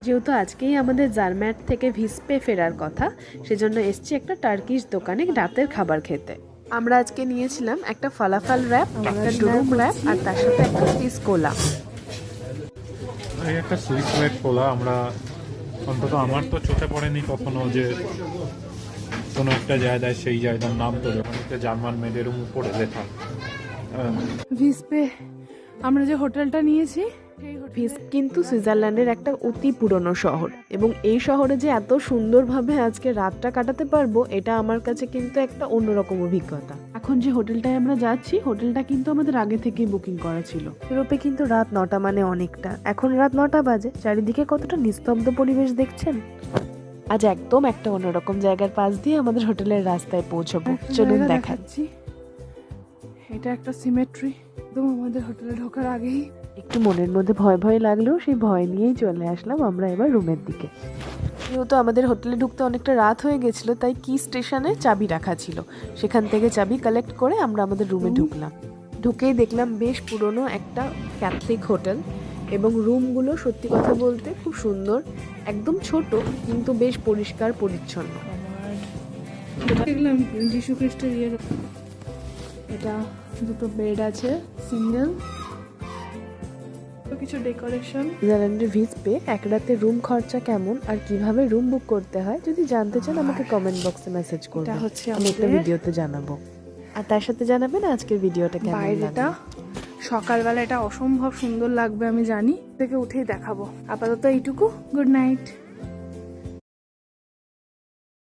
যেহেতু আজকেই আমাদের জারম্যাট থেকে ভিসপে ফেরার কথা, সেজন্য এসছি একটা টার্কিশ দোকানে রাতের খাবার খেতে। আমরা আজকে নিয়েছিলাম একটা ফালাফাল র্যাপ, একটা ডুরুম র্যাপ আর তার সাথে একটা ফিস কোলা। এই একটা সুইস ওয়েট কোলা, আমরা অন্তত আমার তো চোখে পড়েনি কখনো যে কোনো একটা জায়গায় সেই জায়গার নাম তো যখন একটা জার্মান মেডের উপরে লেখা। ভিসপে আমরা যে হোটেলটা নিয়েছি, ভিস্প কিন্তু সুইজারল্যান্ডের একটা অতি পুরনো শহর, এবং এই শহরে যে এত সুন্দরভাবে আজকে রাতটা কাটাতে পারবো এটা আমার কাছে কিন্তু একটা অন্যরকম অভিজ্ঞতা। এখন যে হোটেলটায় আমরা যাচ্ছি, হোটেলটা কিন্তু আমাদের আগে থেকেই বুকিং করা ছিল। ইউরোপে কিন্তু রাত 9টা মানে অনেকটা। এখন রাত 9টা বাজে, চারিদিকে কতটা নিস্তব্ধ পরিবেশ দেখছেন। আজ একদম একটা অন্যরকম জায়গার পাশ দিয়ে আমাদের হোটেলের রাস্তায় পৌঁছবো, চলুন দেখাচ্ছি। এটা একটা সিমেট্রি, একদম আমাদের হোটেলে ঢোকার আগেই। একটু মনের মধ্যে ভয় ভয় লাগলেও সেই ভয় নিয়েই চলে আসলাম আমরা এবার রুমের দিকে। যেহেতু আমাদের হোটেলে ঢুকতে অনেকটা রাত হয়ে গেছিলো, তাই কি স্টেশনে চাবি রাখা ছিল, সেখান থেকে চাবি কালেক্ট করে আমরা আমাদের রুমে ঢুকলাম। ঢুকেই দেখলাম বেশ পুরনো একটা ক্যাথলিক হোটেল, এবং রুমগুলো সত্যি কথা বলতে খুব সুন্দর, একদম ছোট কিন্তু বেশ পরিষ্কার পরিচ্ছন্ন। দেখলাম যিশু খ্রিস্টের ইয়ের, এটা দুটো বেড আছে সিঙ্গেল, কিছু ডেকোরেশন। সুইজারল্যান্ডের ভিসপে এক রাতে রুম খরচা কেমন আর কিভাবে রুম বুক করতে হয় যদি জানতে চান আমাকে কমেন্ট বক্সে মেসেজ করবেন, এটা হচ্ছে আমি একটা ভিডিওতে জানাবো। আর তার সাথে জানাবেন আজকের ভিডিওটা কেমন বাইরেটা লাগলো। সকালবেলা এটা অসম্ভব সুন্দর লাগবে আমি জানি, থেকে উঠেই দেখাবো। আপাতত এইটুকু, গুড নাইট।